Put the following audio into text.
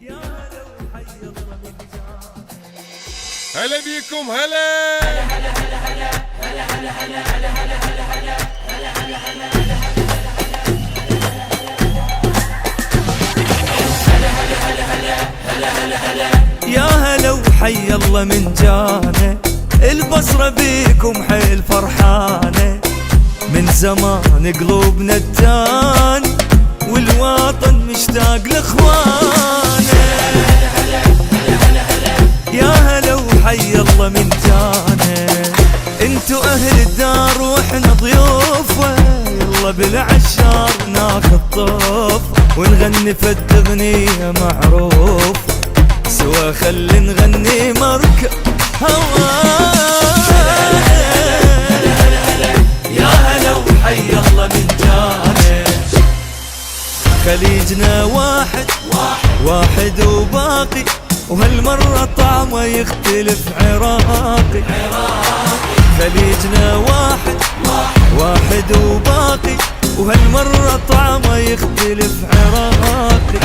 هلا بيكم هلا. يا هلا وحي الله من جانا، البصرة بيكم حيل فرحانة، من زمان قلوبنا التان والوطن مشتاق لاخوانه. يا هلا وحي الله من جانا، انتو اهل الدار واحنا ضيوفه، يلا بالعشار ناخذ طوف ونغني فد اغنية معروف سوا، خلي نغني مركب هوانا. يا هلا وحي الله من جانا، خليجنا واحد واحد وباقي، وهالمرة طعمه يختلف عراقي. خليجنا واحد واحد وباقي، وهالمرة طعمه يختلف عراقي.